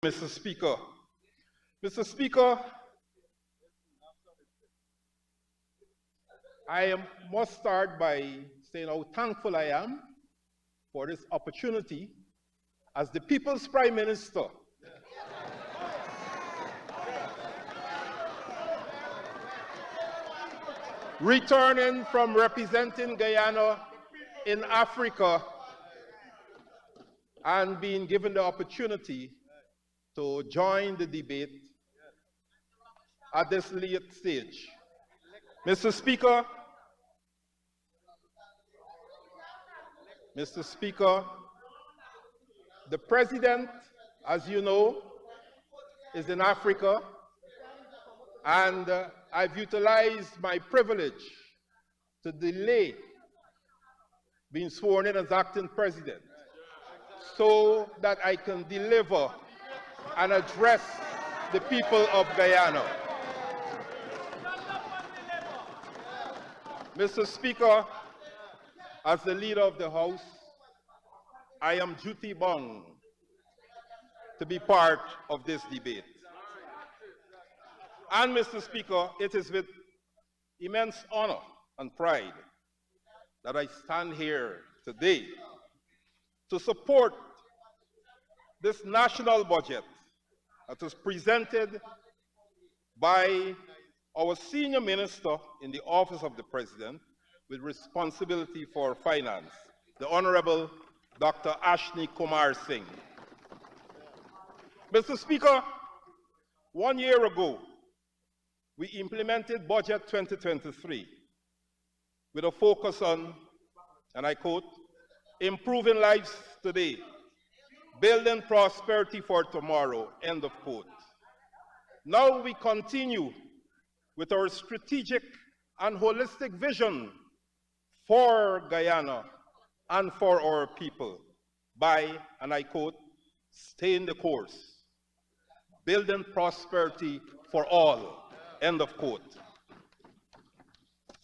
Mr. Speaker. Mr. Speaker, must start by saying how thankful I am for this opportunity as the People's Prime Minister returning from representing Guyana in Africa and being given the opportunity to join the debate at this late stage. Mr. Speaker, the President, as you know, is in Africa, and I've utilized my privilege to delay being sworn in as acting President so that I can deliver and address the people of Guyana. Mr. Speaker, as the leader of the House, I am duty bound to be part of this debate. And Mr. Speaker, it is with immense honor and pride that I stand here today to support this national budget that was presented by our senior minister in the office of the President with responsibility for finance, the Honorable Dr. Ashni Kumar Singh. Mr. Speaker, 1 year ago, we implemented Budget 2023 with a focus on, and I quote, improving lives today, building prosperity for tomorrow, end of quote. Now we continue with our strategic and holistic vision for Guyana and for our people by, and I quote, staying the course, building prosperity for all, end of quote.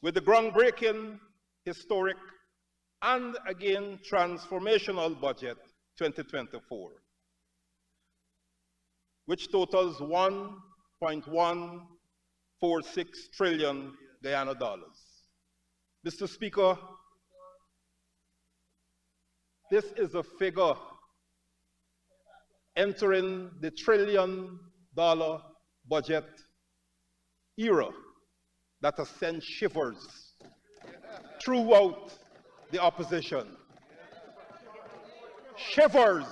With the groundbreaking, historic, and again transformational budget 2024, which totals 1.146 trillion Guyana dollars. Mr. Speaker, this is a figure entering the trillion-dollar budget era that has sent shivers throughout the opposition. Shivers.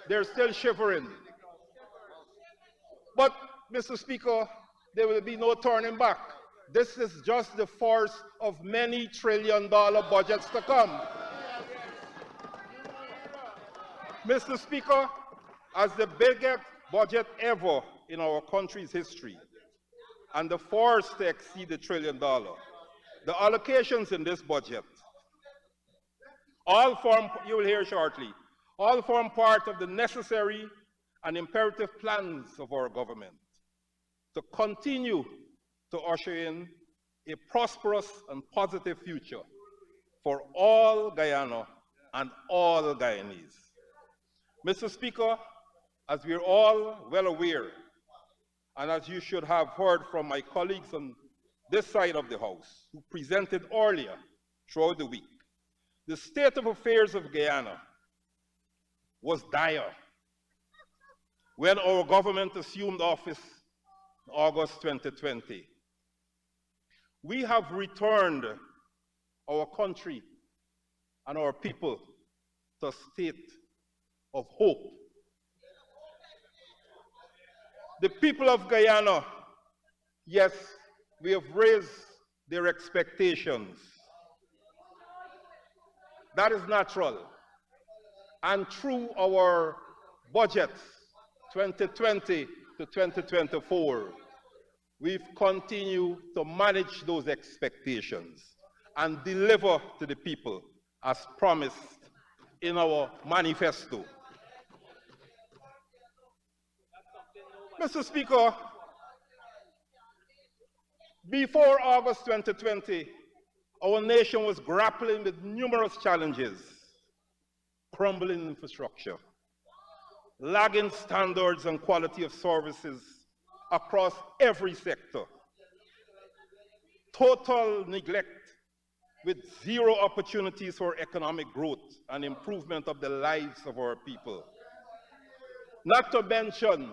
They're still shivering. But, Mr. Speaker, there will be no turning back. This is just the first of many trillion-dollar budgets to come. Mr. Speaker, as the biggest budget ever in our country's history, and the first to exceed $1 trillion, the allocations in this budget, all form, you will hear shortly, all form part of the necessary and imperative plans of our government to continue to usher in a prosperous and positive future for all Guyana and all Guyanese. Mr. Speaker, as we're all well aware, and as you should have heard from my colleagues on this side of the House who presented earlier throughout the week, the state of affairs of Guyana was dire when our government assumed office in August 2020. We have returned our country and our people to a state of hope. The people of Guyana, yes, we have raised their expectations. That is natural. And through our budgets, 2020 to 2024, we've continued to manage those expectations and deliver to the people as promised in our manifesto. Mr. Speaker, before August 2020, our nation was grappling with numerous challenges: crumbling infrastructure, lagging standards and quality of services across every sector, total neglect with zero opportunities for economic growth and improvement of the lives of our people. Not to mention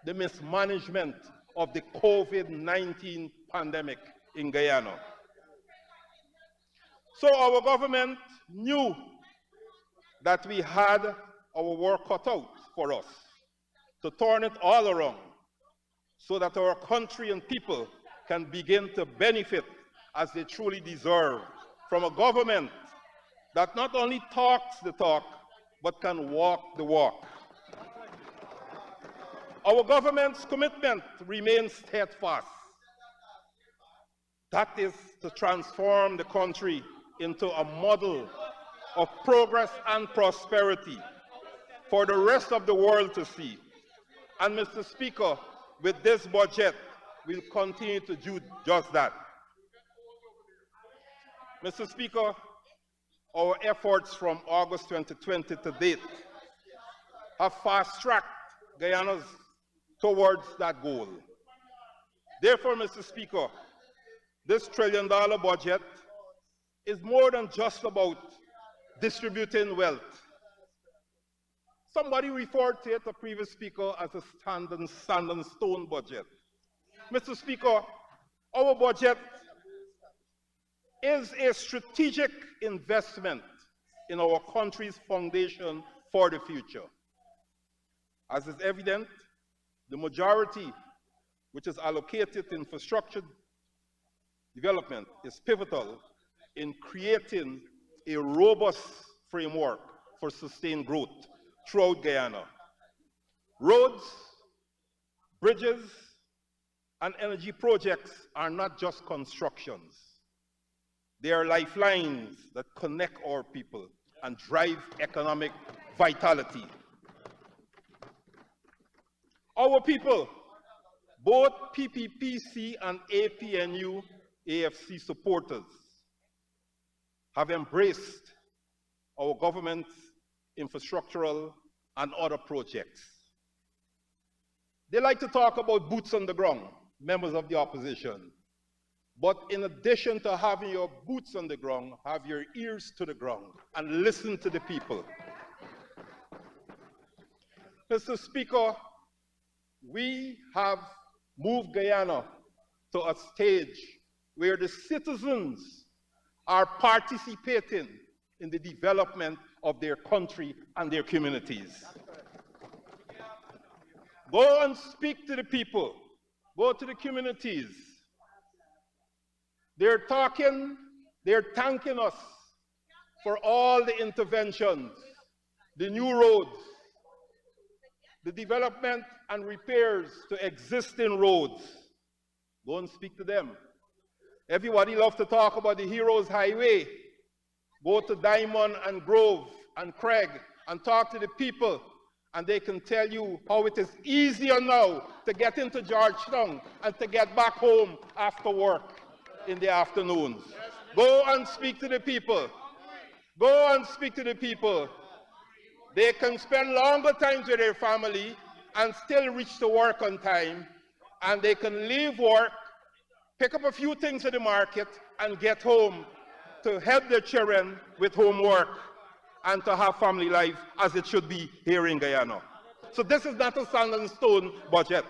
the mismanagement of the COVID-19 pandemic in Guyana. So our government knew that we had our work cut out for us to turn it all around so that our country and people can begin to benefit as they truly deserve from a government that not only talks the talk, but can walk the walk. Our government's commitment remains steadfast. That is to transform the country into a model of progress and prosperity for the rest of the world to see. And Mr. Speaker, with this budget, we'll continue to do just that. Mr. Speaker, our efforts from August 2020 to date have fast-tracked Guyana's towards that goal. Therefore, Mr. Speaker, this $1 trillion budget is more than just about distributing wealth. Somebody referred to it, a previous speaker, as a stand and stone budget. Mr. Speaker, our budget is a strategic investment in our country's foundation for the future. As is evident, the majority which is allocated to infrastructure development is pivotal in creating a robust framework for sustained growth throughout Guyana. Roads, bridges, and energy projects are not just constructions. They are lifelines that connect our people and drive economic vitality. Our people, both PPPC and APNU AFC supporters, have embraced our government's infrastructural and other projects. They like to talk about boots on the ground, members of the opposition. But in addition to having your boots on the ground, have your ears to the ground and listen to the people. Mr. Speaker, we have moved Guyana to a stage where the citizens are participating in the development of their country and their communities. Go and speak to the people. Go to the communities. They're thanking us for all the interventions, the new roads, the development and repairs to existing roads. Go and speak to them. Everybody loves to talk about the Heroes Highway. Go to Diamond and Grove and Craig and talk to the people, and they can tell you how it is easier now to get into Georgetown and to get back home after work in the afternoons. Go and speak to the people. Go and speak to the people. They can spend longer times with their family and still reach to work on time, and they can leave work, pick up a few things at the market, and get home to help their children with homework and to have family life as it should be here in Guyana. So this is not a sand and stone budget.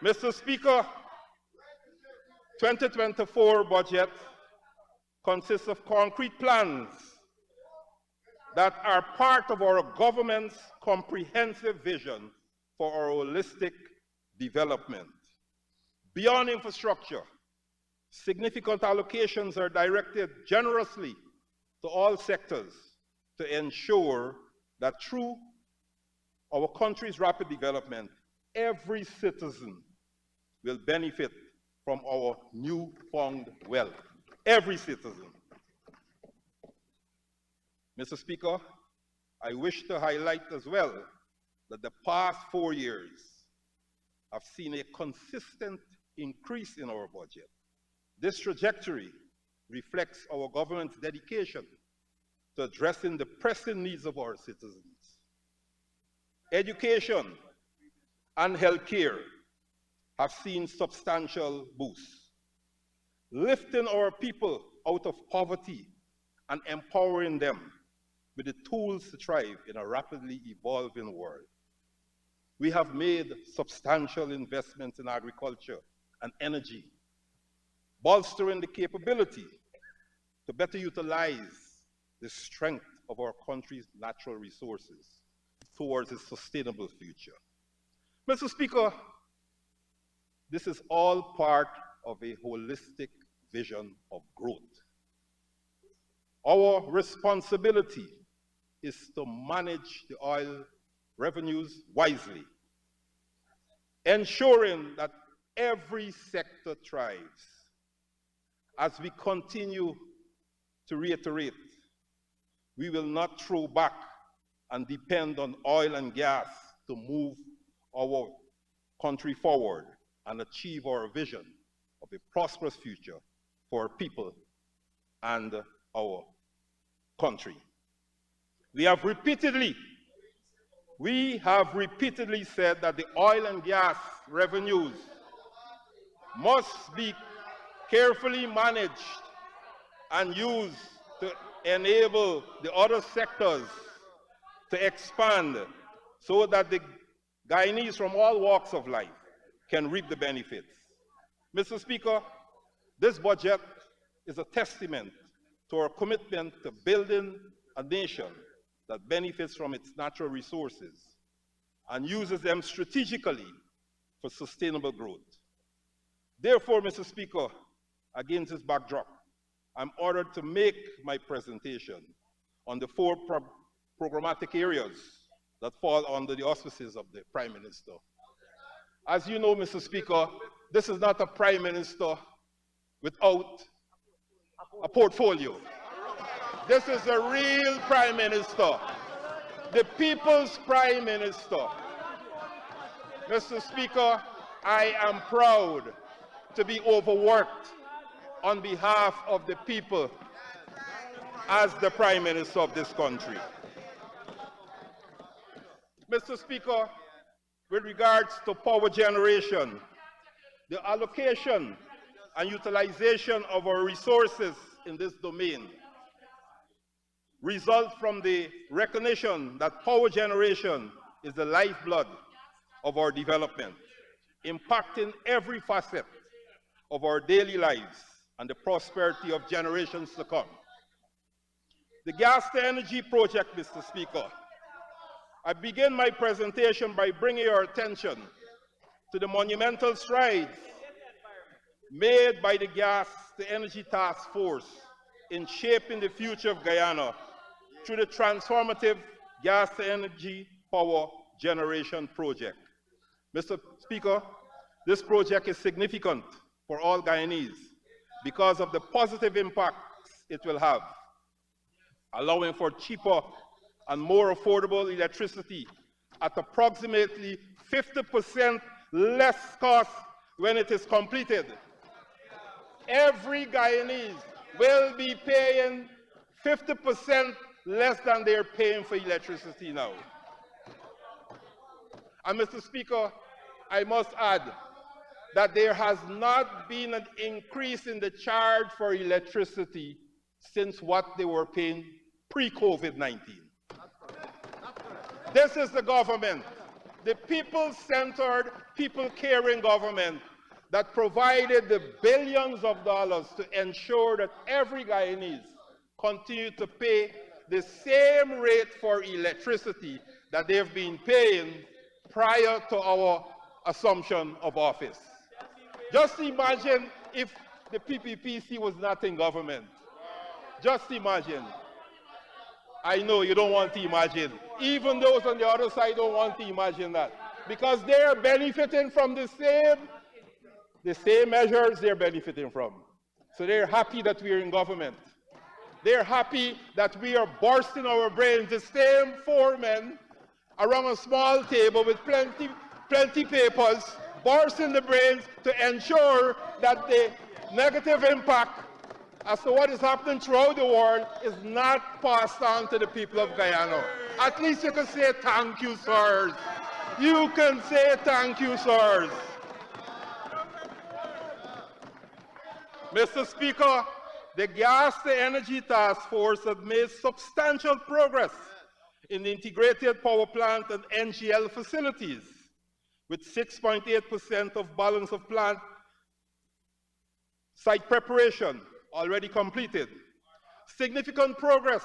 Mr. Speaker, 2024 budget consists of concrete plans that are part of our government's comprehensive vision for our holistic development. Beyond infrastructure, significant allocations are directed generously to all sectors to ensure that through our country's rapid development, every citizen will benefit from our newfound wealth. Every citizen. Mr. Speaker, I wish to highlight as well that the past 4 years have seen a consistent increase in our budget. This trajectory reflects our government's dedication to addressing the pressing needs of our citizens. education, and healthcare have seen substantial boosts, lifting our people out of poverty and empowering them with the tools to thrive in a rapidly evolving world. We have made substantial investments in agriculture and energy, bolstering the capability to better utilize the strength of our country's natural resources towards a sustainable future. Mr. Speaker, this is all part of a holistic vision of growth. Our responsibility is to manage the oil revenues wisely, ensuring that every sector thrives. As we continue to reiterate, we will not throw back and depend on oil and gas to move our country forward and achieve our vision of a prosperous future for our people and our country. We have repeatedly said that the oil and gas revenues must be carefully managed and used to enable the other sectors to expand so that the Guyanese from all walks of life can reap the benefits. Mr. Speaker, this budget is a testament to our commitment to building a nation that benefits from its natural resources and uses them strategically for sustainable growth. Therefore, Mr. Speaker, against this backdrop, I'm ordered to make my presentation on the four programmatic areas that fall under the auspices of the Prime Minister. As you know, Mr. Speaker, this is not a Prime Minister without a portfolio. This is a real Prime Minister, the people's Prime Minister. Mr. Speaker, I am proud to be overworked on behalf of the people as the Prime Minister of this country. Mr. Speaker, with regards to power generation, the allocation and utilization of our resources in this domain result from the recognition that power generation is the lifeblood of our development, impacting every facet of our daily lives and the prosperity of generations to come. The gas to energy project, Mr. Speaker, I begin my presentation by bringing your attention to the monumental strides made by the Gas to Energy Task Force in shaping the future of Guyana through the transformative gas to energy power generation project. Mr. Speaker, this project is significant for all Guyanese because of the positive impacts it will have, allowing for cheaper and more affordable electricity at approximately 50% less cost when it is completed. Every Guyanese will be paying 50% less than they're paying for electricity now. And Mr. Speaker, I must add that there has not been an increase in the charge for electricity since what they were paying pre-COVID-19. This is the government, the people-centered, people-caring government that provided the billions of dollars to ensure that every Guyanese continue to pay the same rate for electricity that they've been paying prior to our assumption of office. Just imagine if the PPPC was not in government. Just imagine. I know you don't want to imagine. Even those on the other side don't want to imagine that. Because they are benefiting from the same measures they're benefiting from. So they're happy that we're in government. They're happy that we are bursting our brains, the same four men around a small table with plenty papers, bursting the brains to ensure that the negative impact as to what is happening throughout the world is not passed on to the people of Guyana. At least you can say thank you, sirs. You can say thank you, sirs. Mr. Speaker, the Gas to Energy Task Force has made substantial progress in the integrated power plant and NGL facilities, with 6.8% of balance of plant site preparation already completed. Significant progress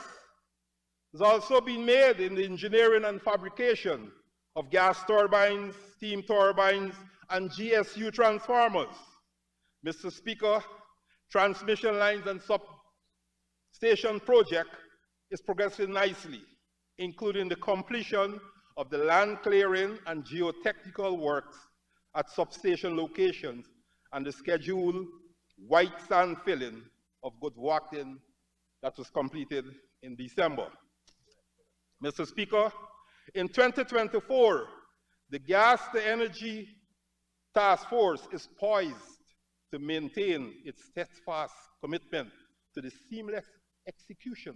has also been made in the engineering and fabrication of gas turbines, steam turbines, and GSU transformers. Mr. Speaker, transmission lines and substation project is progressing nicely, including the completion of the land clearing and geotechnical works at substation locations and the scheduled white sand filling of Goodwalking that was completed in December. Mr. Speaker, in 2024, the Gas to Energy Task Force is poised to maintain its steadfast commitment to the seamless execution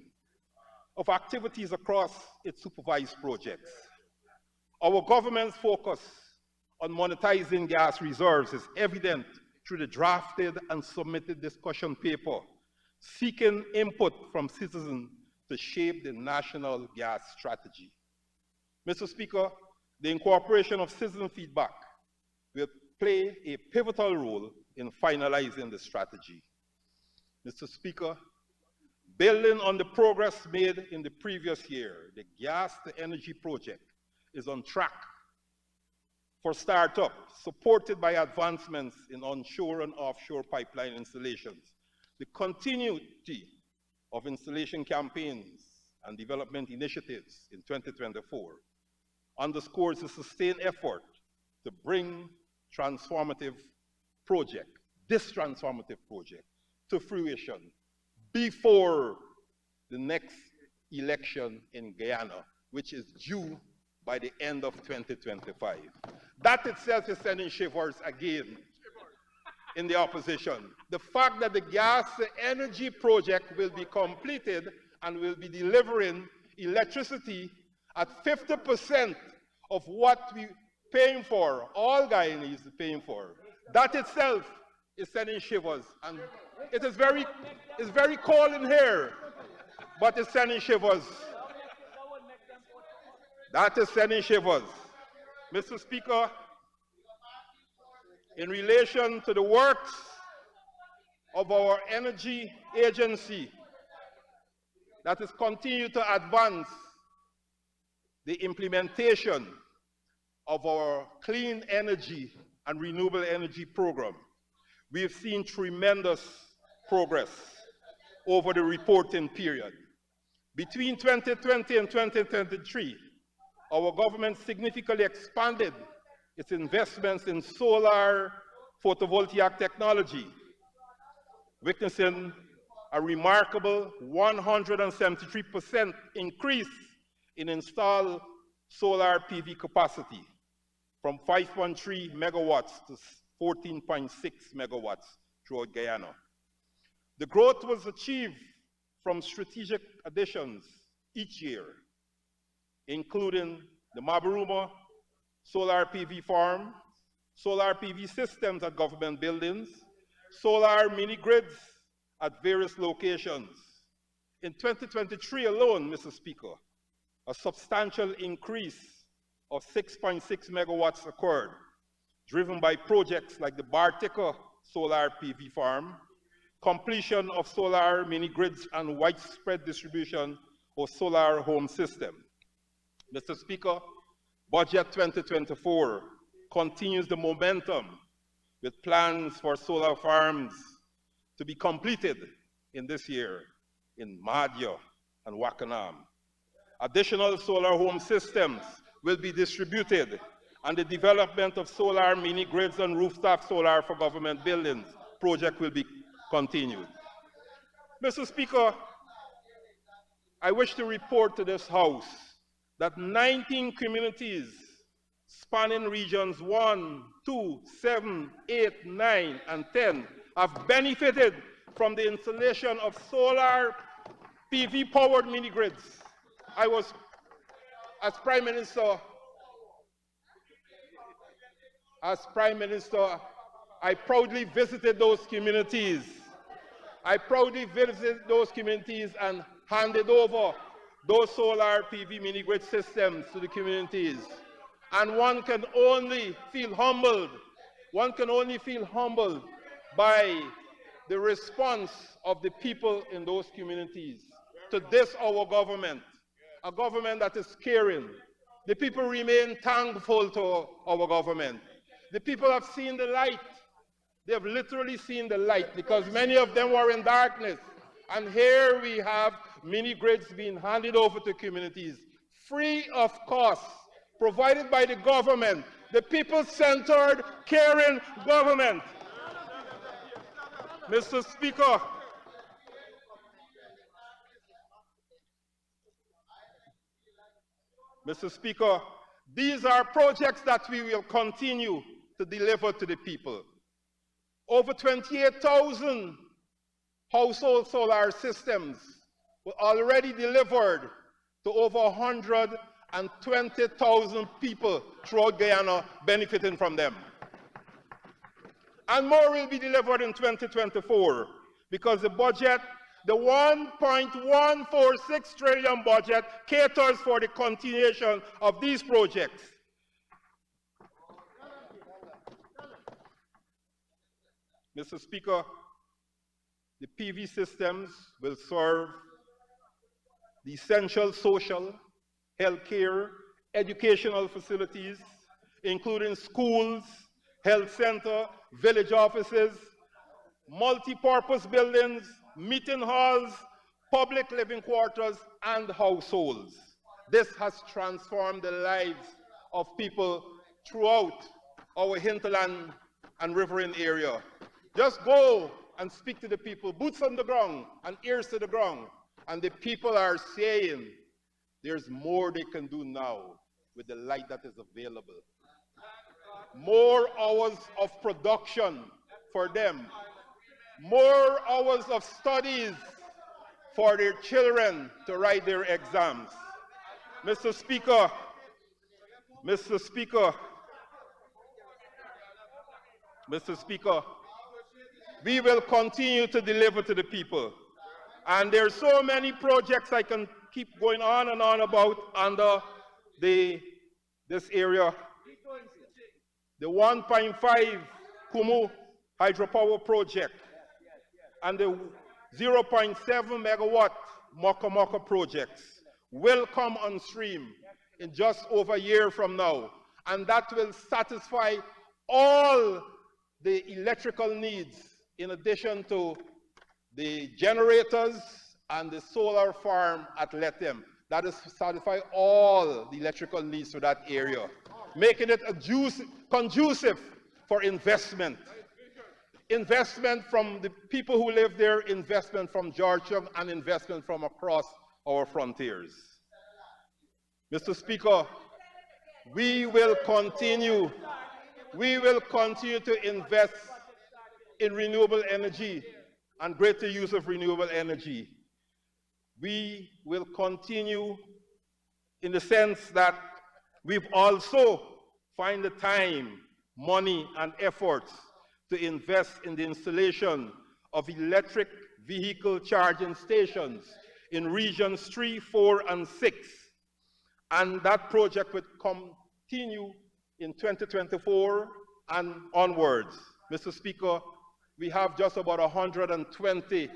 of activities across its supervised projects. Our government's focus on monetizing gas reserves is evident through the drafted and submitted discussion paper, seeking input from citizens to shape the national gas strategy. Mr. Speaker, the incorporation of citizen feedback will play a pivotal role in finalizing the strategy. Mr. Speaker, building on the progress made in the previous year, the Gas to Energy project is on track for startup, supported by advancements in onshore and offshore pipeline installations. The continuity of installation campaigns and development initiatives in 2024 underscores the sustained effort to bring this transformative project to fruition before the next election in Guyana, which is due by the end of 2025. That itself is sending shivers again in the opposition. The fact that the gas energy project will be completed and will be delivering electricity at 50% of what we're paying for, all Guyanese are paying for, that itself is sending shivers. And it is very cold in here, but it's sending shivers. That is sending shivers. Mr. Speaker, in relation to the works of our energy agency that is continuing to advance the implementation of our clean energy and renewable energy program, we have seen tremendous progress over the reporting period. Between 2020 and 2023, our government significantly expanded its investments in solar photovoltaic technology, witnessing a remarkable 173% increase in installed solar PV capacity from 5.3 megawatts to 14.6 megawatts throughout Guyana. The growth was achieved from strategic additions each year, including the Mabaruma solar PV farm, solar PV systems at government buildings, solar mini-grids at various locations. In 2023 alone, Mr. Speaker, a substantial increase of 6.6 megawatts occurred, driven by projects like the Bartica solar PV farm, completion of solar mini-grids, and widespread distribution of solar home system. Mr. Speaker, Budget 2024 continues the momentum with plans for solar farms to be completed in this year in Madhya and Wakanam. Additional solar home systems will be distributed, and the development of solar mini-grids and rooftop solar for government buildings project will be continued. Mr. Speaker, I wish to report to this House that 19 communities spanning regions 1, 2, 7, 8, 9, and 10 have benefited from the installation of solar PV-powered mini-grids. as Prime Minister, I proudly visited those communities. I proudly visited those communities and handed over those solar PV mini-grid systems to the communities. And one can only feel humbled. One can only feel humbled by the response of the people in those communities to this, our government, a government that is caring. The people remain thankful to our government. The people have seen the light. They have literally seen the light because many of them were in darkness. And here we have mini grids being handed over to communities, free of cost, provided by the government, the people-centered, caring government. Mr. Speaker, these are projects that we will continue to deliver to the people. Over 28,000 household solar systems were already delivered to over 120,000 people throughout Guyana benefiting from them. And more will be delivered in 2024 because the budget, the 1.146 trillion budget, caters for the continuation of these projects. Mr. Speaker, the PV systems will serve the essential social, healthcare, educational facilities, including schools, health center, village offices, multi-purpose buildings, meeting halls, public living quarters, and households. This has transformed the lives of people throughout our hinterland and riverine area. Just go and speak to the people, boots on the ground and ears to the ground, and the people are saying there's more they can do now with the light that is available. More hours of production for them, more hours of studies for their children to write their exams. Mr. Speaker, we will continue to deliver to the people. And there are so many projects I can keep going on and on about under this area. The 1.5 Kumu hydropower project and the 0.7 megawatt Moko Moko projects will come on stream in just over a year from now. And that will satisfy all the electrical needs in addition to the generators and the solar farm at Lethem. That is to satisfy all the electrical needs for that area, making it conducive for investment. Investment from the people who live there, investment from Georgia, and investment from across our frontiers. Mr. Speaker, we will continue to invest in renewable energy and greater use of renewable energy. We will continue in the sense that we've also find the time, money, and efforts to invest in the installation of electric vehicle charging stations in regions 3, 4, and 6. And that project would continue in 2024 and onwards. Mr. Speaker, we have just about 120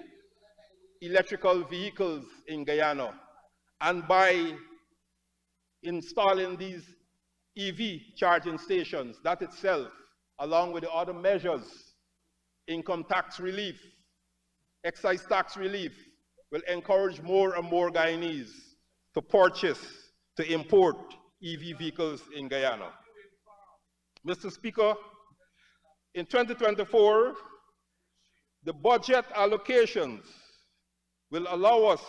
electrical vehicles in Guyana. And by installing these EV charging stations, that itself, along with the other measures, income tax relief, excise tax relief, will encourage more and more Guyanese to purchase, to import EV vehicles in Guyana. Mr. Speaker, in 2024, the budget allocations will allow us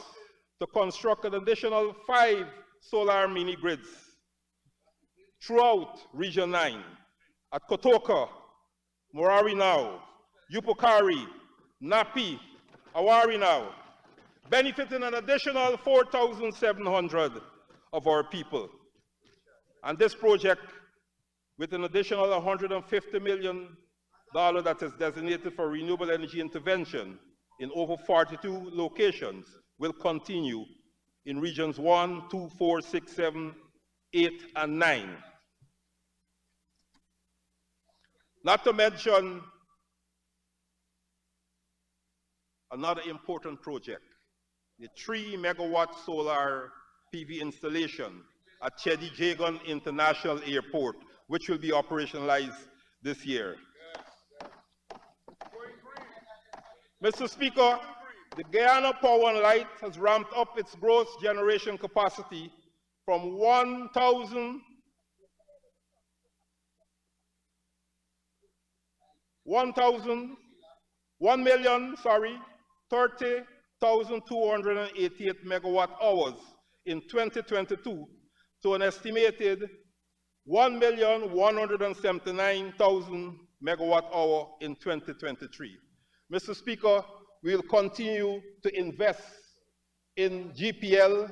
to construct an additional 5 solar mini-grids throughout Region 9 at Kotoka, Morarinao, Yupokari, Napi, Awarinao, benefiting an additional 4,700 of our people. And this project, with an additional $150 million that is designated for renewable energy intervention in over 42 locations, will continue in regions 1, 2, 4, 6, 7, 8, and 9. Not to mention another important project, the 3-megawatt solar PV installation at Chedi Jagan International Airport, which will be operationalized this year. Mr. Speaker, the Guyana Power and Light has ramped up its gross generation capacity from 30,288 megawatt hours in 2022 to an estimated 1,179,000 megawatt hour in 2023. Mr. Speaker, we will continue to invest in GPL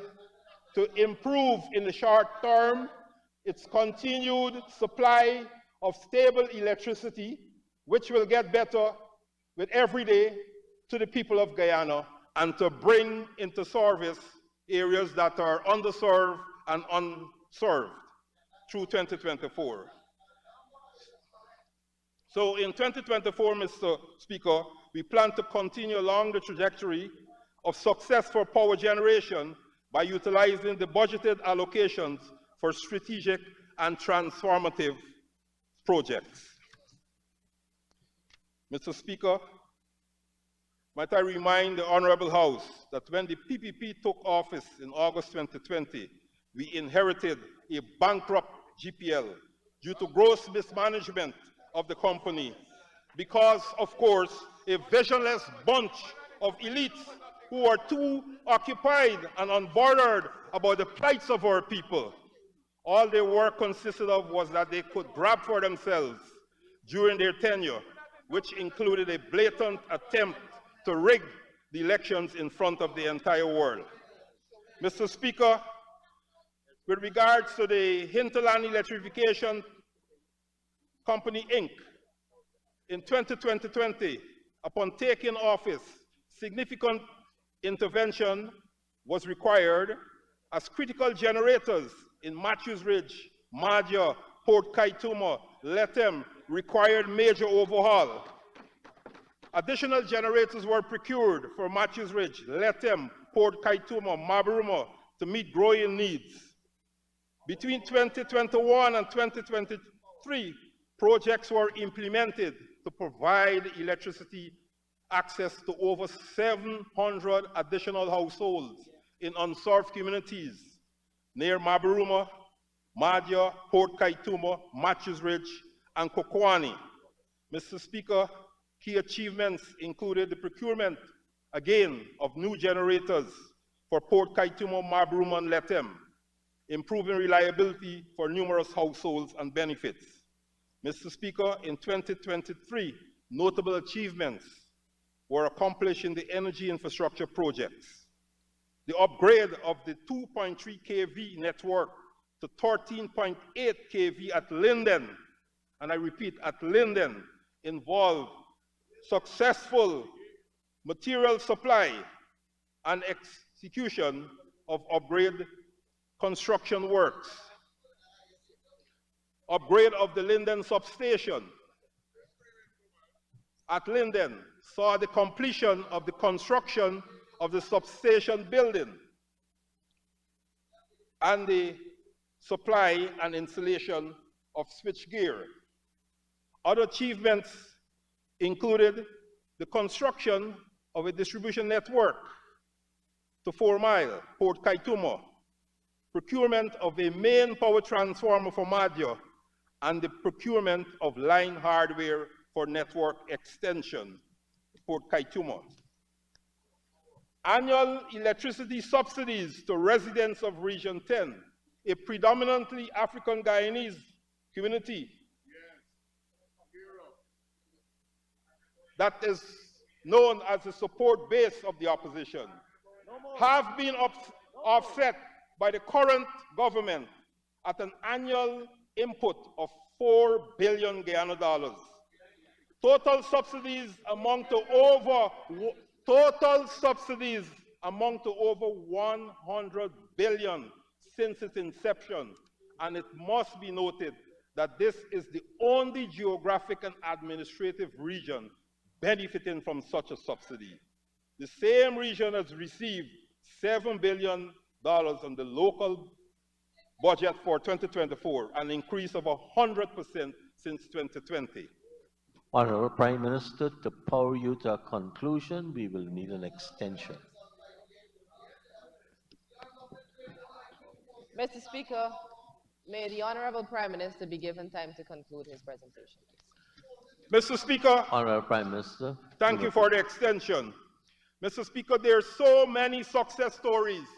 to improve in the short term its continued supply of stable electricity, which will get better with every day to the people of Guyana, and to bring into service areas that are underserved and unserved through 2024. So in 2024, Mr. Speaker, we plan to continue along the trajectory of successful power generation by utilizing the budgeted allocations for strategic and transformative projects. Mr. Speaker, might I remind the Honorable House that when the PPP took office in August 2020, we inherited a bankrupt GPL due to gross mismanagement of the company because, of course, a visionless bunch of elites who are too occupied and unbothered about the plights of our people. All their work consisted of was that they could grab for themselves during their tenure, which included a blatant attempt to rig the elections in front of the entire world. Mr. Speaker, with regards to the Hinterland Electrification Company, Inc., in 2020, upon taking office, significant intervention was required as critical generators in Matthews Ridge, Madia, Port Kaituma, Lethem required major overhaul. Additional generators were procured for Matthews Ridge, Lethem, Port Kaituma, Mabaruma to meet growing needs. Between 2021 and 2023, projects were implemented to provide electricity access to over 700 additional households in unserved communities near Mabaruma, Madia, Port Kaituma, Matthews Ridge, and Kokwani. Mr. Speaker, key achievements included the procurement, again, of new generators for Port Kaituma, Mabaruma, and Lethem, improving reliability for numerous households and benefits. Mr. Speaker, in 2023, notable achievements were accomplished in the energy infrastructure projects. The upgrade of the 2.3 kV network to 13.8 kV at Linden, and I repeat, at Linden, involved successful material supply and execution of upgrade construction works. Upgrade of the Linden substation at Linden saw the completion of the construction of the substation building and the supply and installation of switchgear. Other achievements included the construction of a distribution network to 4 Mile, Port Kaituma, procurement of a main power transformer for Madia, and the procurement of line hardware for network extension, Port Kaituma. Annual electricity subsidies to residents of Region 10, a predominantly African Guyanese community that is known as the support base of the opposition, have been offset by the current government at an annual input of 4 billion Guyana dollars. Total subsidies amount to over total subsidies amount to over 100 billion since its inception, and it must be noted that this is the only geographic and administrative region benefiting from such a subsidy. The same region has received $7 billion on the local budget for 2024, an increase of 100% since 2020. Honorable Prime Minister, to power you to a conclusion, we will need an extension. Mr. Speaker, may the Honorable Prime Minister be given time to conclude his presentation, please. Mr. Speaker, Honorable Prime Minister. Thank you for the extension. Mr. Speaker, there are so many success stories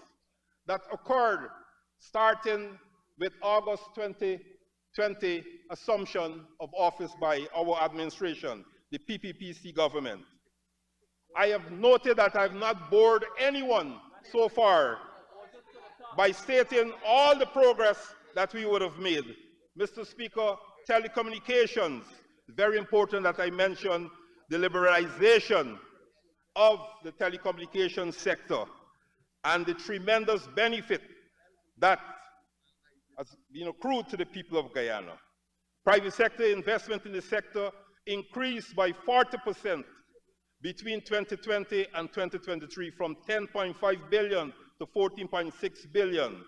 that occurred starting with August 2020 assumption of office by our administration, the PPPC government. I have noted that I have not bored anyone so far by stating all the progress that we would have made. Mr. Speaker, telecommunications, very important that I mention the liberalization of the telecommunications sector and the tremendous benefit that has been accrued to the people of Guyana. Private sector investment in the sector increased by 40% between 2020 and 2023 from 10.5 billion to 14.6 billion.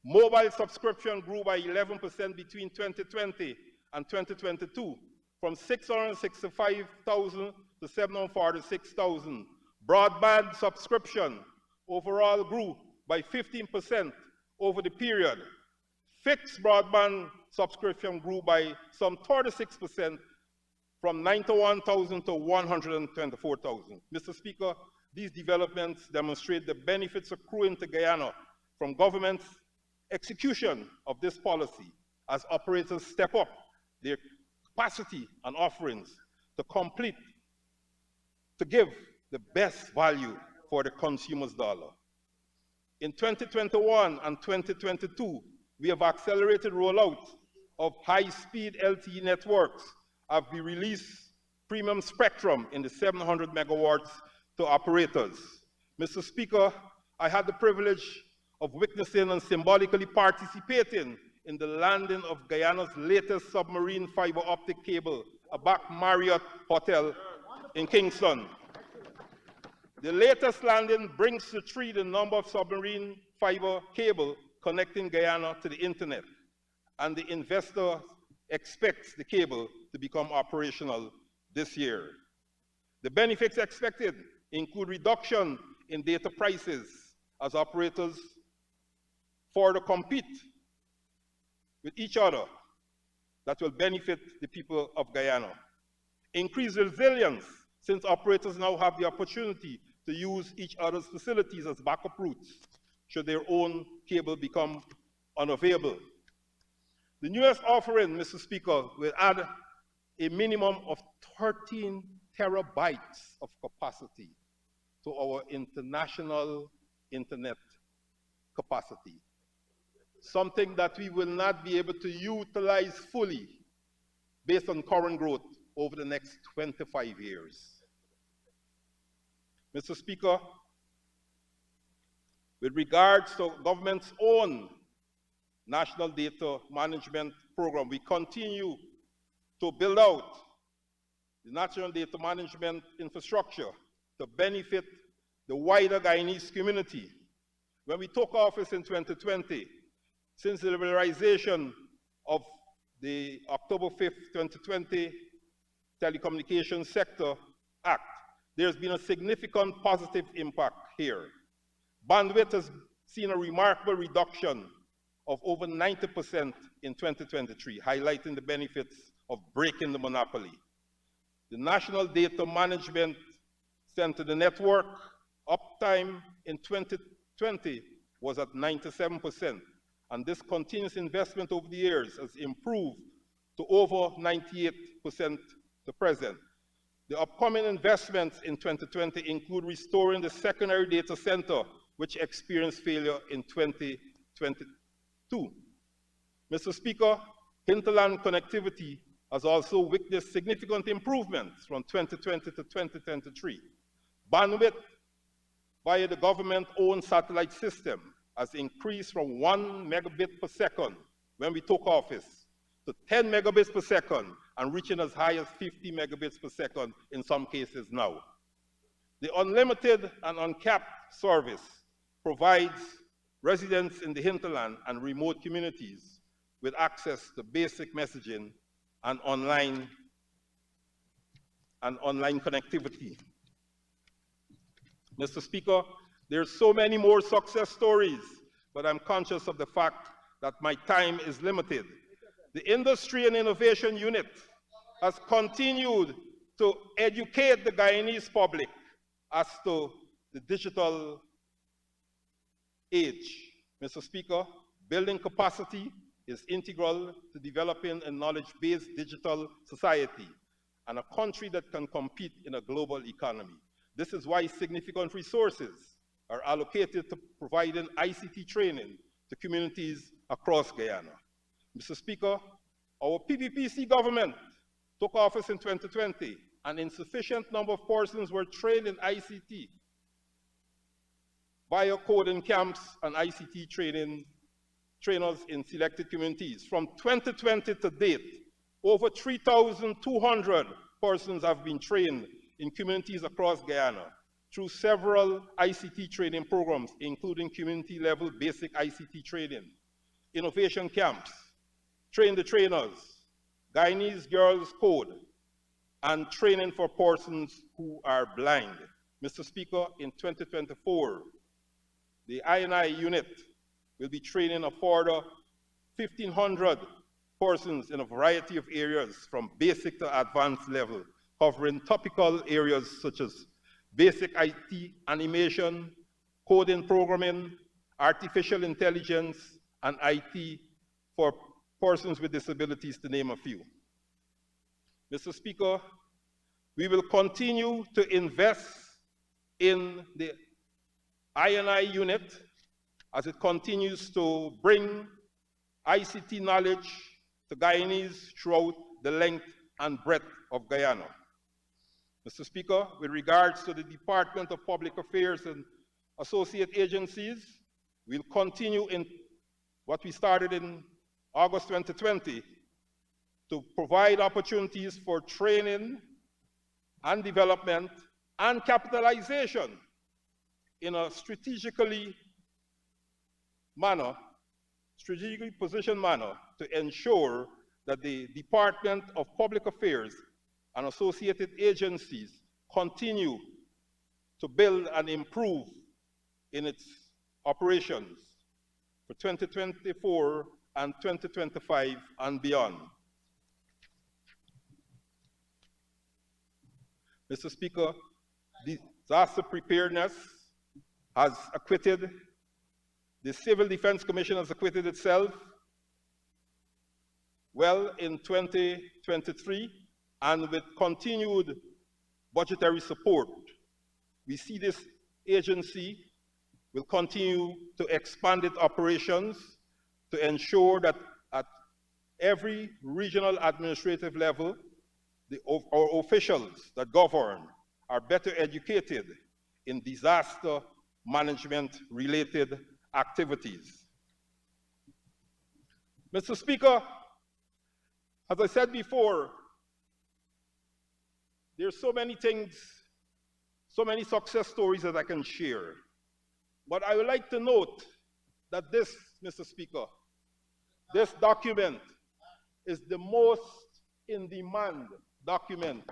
Mobile subscription grew by 11% between 2020 and 2022 from 665,000 to 746,000. Broadband subscription overall grew by 15% over the period. Fixed broadband subscription grew by some 36% from 91,000 to 124,000. Mr. Speaker, these developments demonstrate the benefits accruing to Guyana from government's execution of this policy as operators step up their capacity and offerings to give the best value for the consumer's dollar. In 2021 and 2022, we have accelerated rollout of high-speed LTE networks as we release premium spectrum in the 700 megawatts to operators. Mr. Speaker, I had the privilege of witnessing and symbolically participating in the landing of Guyana's latest submarine fiber optic cable, aback Marriott Hotel in Kingston. The latest landing brings to 3 the number of submarine fiber cable connecting Guyana to the internet, and the investor expects the cable to become operational this year. The benefits expected include reduction in data prices as operators further compete with each other that will benefit the people of Guyana. Increased resilience, since operators now have the opportunity to use each other's facilities as backup routes should their own cable become unavailable. The newest offering, Mr. Speaker, will add a minimum of 13 terabytes of capacity to our international internet capacity, something that we will not be able to utilize fully based on current growth over the next 25 years. Mr. Speaker, with regards to government's own national data management program, we continue to build out the national data management infrastructure to benefit the wider Guyanese community. When we took office in 2020, since the liberalization of the October 5th, 2020 Telecommunications Sector Act, there's been a significant positive impact here. Bandwidth has seen a remarkable reduction of over 90% in 2023, highlighting the benefits of breaking the monopoly. The National Data Management Center, the network uptime in 2020 was at 97%, and this continuous investment over the years has improved to over 98% to present. The upcoming investments in 2020 include restoring the secondary data center, which experienced failure in 2022. Mr. Speaker, hinterland connectivity has also witnessed significant improvements from 2020 to 2023. Bandwidth via the government-owned satellite system has increased from 1 megabit per second when we took office to 10 megabits per second and reaching as high as 50 megabits per second in some cases now. The unlimited and uncapped service provides residents in the hinterland and remote communities with access to basic messaging and online connectivity. Mr. Speaker, there's so many more success stories, but I'm conscious of the fact that my time is limited. The Industry and Innovation Unit has continued to educate the Guyanese public as to the digital age. Mr. Speaker, building capacity is integral to developing a knowledge-based digital society and a country that can compete in a global economy. This is why significant resources are allocated to providing ICT training to communities across Guyana. Mr. Speaker, our PPPC government took office in 2020, and insufficient number of persons were trained in ICT via coding camps and ICT trainers in selected communities. From 2020 to date, over 3,200 persons have been trained in communities across Guyana through several ICT training programs, including community-level basic ICT training, innovation camps, train the trainers, Guyanese Girls Code, and training for persons who are blind. Mr. Speaker, in 2024, the I&I unit will be training a further 1,500 persons in a variety of areas from basic to advanced level, covering topical areas such as basic IT, animation, coding programming, artificial intelligence, and IT for persons with disabilities, to name a few. Mr. Speaker, we will continue to invest in the I&I unit as it continues to bring ICT knowledge to Guyanese throughout the length and breadth of Guyana. Mr. Speaker, with regards to the Department of Public Affairs and associate agencies, we'll continue in what we started in August 2020 to provide opportunities for training and development and capitalization in a strategically positioned manner to ensure that the Department of Public Affairs and associated agencies continue to build and improve in its operations for 2024 and 2025 and beyond. Mr. Speaker, disaster preparedness has acquitted, the Civil Defense Commission has acquitted itself well in 2023, and with continued budgetary support, we see this agency will continue to expand its operations to ensure that at every regional administrative level, our officials that govern are better educated in disaster management-related activities. Mr. Speaker, as I said before, there are so many things, so many success stories that I can share. But I would like to note that this, Mr. Speaker, this document is the most in-demand document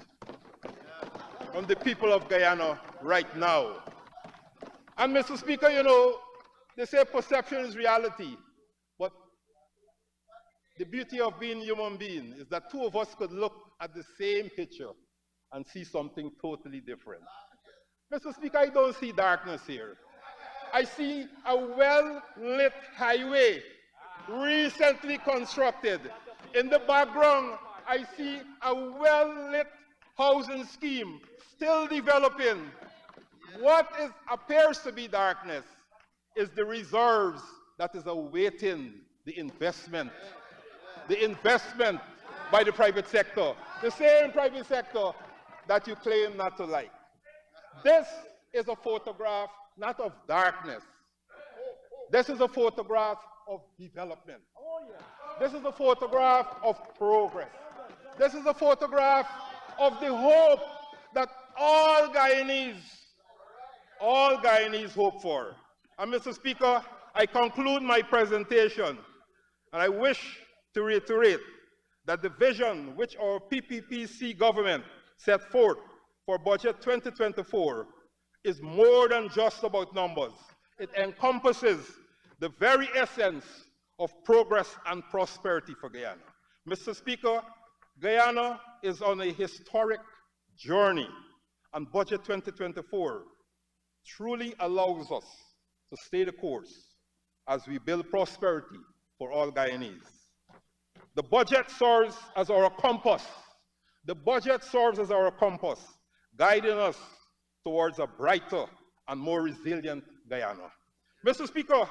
from the people of Guyana right now. And Mr. Speaker, you know, they say perception is reality, but the beauty of being a human being is that two of us could look at the same picture and see something totally different. Mr. Speaker, I don't see darkness here. I see a well-lit highway recently constructed. In the background, I see a well-lit housing scheme still developing. What appears to be darkness is the reserves that is awaiting the investment the investment by the private sector, the same private sector that you claim not to like. This is a photograph not of darkness. This is a photograph of development. This is a photograph of progress. This is a photograph of the hope that all Guyanese hope for. And Mr. Speaker, I conclude my presentation, and I wish to reiterate that the vision which our PPPC government set forth for Budget 2024 is more than just about numbers. It encompasses the very essence of progress and prosperity for Guyana. Mr. Speaker, Guyana is on a historic journey, and Budget 2024 truly allows us to stay the course as we build prosperity for all Guyanese. The budget serves as our compass. The budget serves as our compass, guiding us towards a brighter and more resilient Guyana. Mr. Speaker,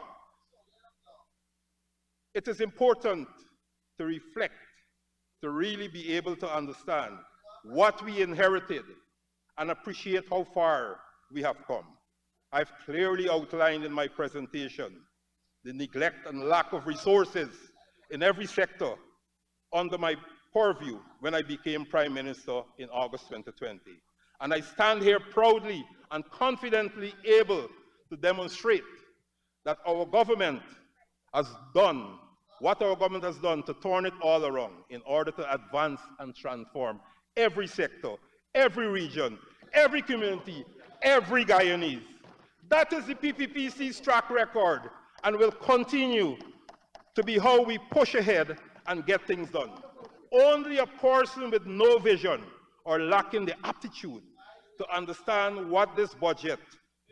it is important to reflect, to really be able to understand what we inherited and appreciate how far we have come. I've clearly outlined in my presentation the neglect and lack of resources in every sector under my purview when I became Prime Minister in August 2020. And I stand here proudly and confidently able to demonstrate that our government has done what our government has done to turn it all around in order to advance and transform every sector, every region, every community, every Guyanese. That is the PPPC's track record and will continue to be how we push ahead and get things done. Only a person with no vision or lacking the aptitude to understand what this budget,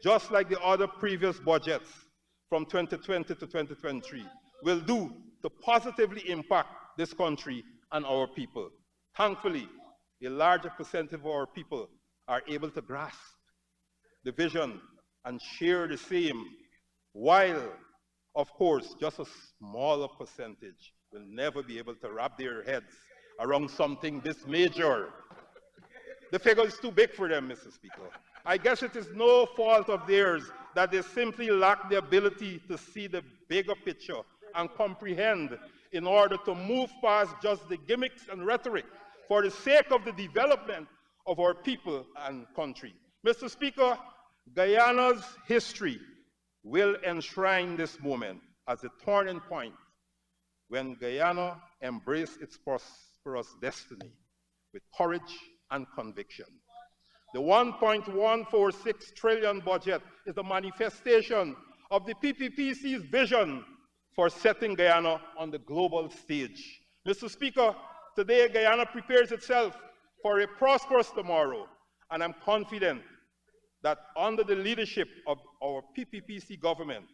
just like the other previous budgets from 2020 to 2023, will do to positively impact this country and our people. Thankfully, a larger percentage of our people are able to grasp the vision and share the same, while, of course, just a smaller percentage will never be able to wrap their heads around something this major. The figure is too big for them, Mr. Speaker. I guess it is no fault of theirs that they simply lack the ability to see the bigger picture and comprehend in order to move past just the gimmicks and rhetoric for the sake of the development of our people and country. Mr. Speaker, Guyana's history will enshrine this moment as a turning point when Guyana embraced its prosperous destiny with courage and conviction. The 1.146 trillion budget is a manifestation of the PPPC's vision for setting Guyana on the global stage. Mr. Speaker, today Guyana prepares itself for a prosperous tomorrow, and I'm confident that under the leadership of our PPPC government,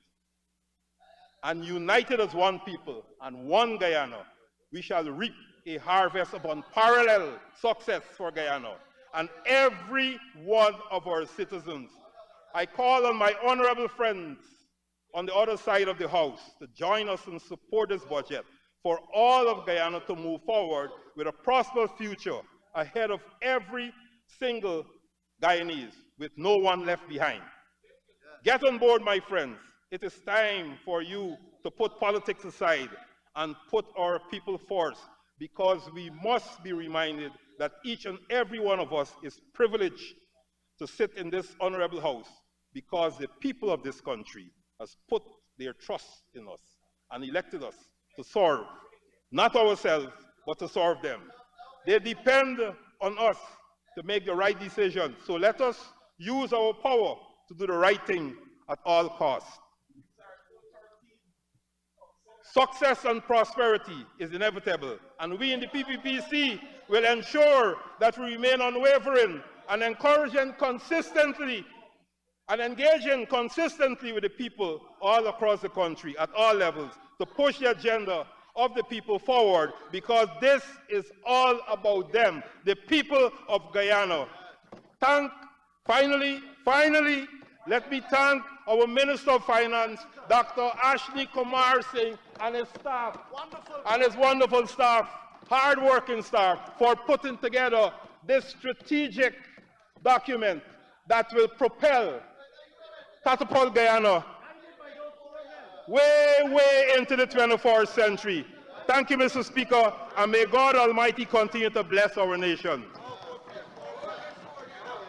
and united as one people and one Guyana, we shall reap a harvest of unparalleled success for Guyana and every one of our citizens. I call on my honorable friends on the other side of the House to join us and support this budget for all of Guyana to move forward with a prosperous future ahead of every single Guyanese, with no one left behind. Get on board, my friends. It is time for you to put politics aside and put our people first, because we must be reminded that each and every one of us is privileged to sit in this honorable house because the people of this country has put their trust in us and elected us to serve, not ourselves, but to serve them. They depend on us to make the right decision, so let us use our power to do the right thing at all costs. Success and prosperity is inevitable, and we in the PPPC will ensure that we remain unwavering and encouraging consistently and engaging consistently with the people all across the country at all levels to push the agenda of the people forward, because this is all about them, the people of Guyana. Finally, let me thank our Minister of Finance, Dr. Ashley Kumar Singh, and his staff, and his wonderful staff, hard-working staff, for putting together this strategic document that will catapult Guyana way into the 21st century. Thank you, Mr. Speaker, and may God Almighty continue to bless our nation.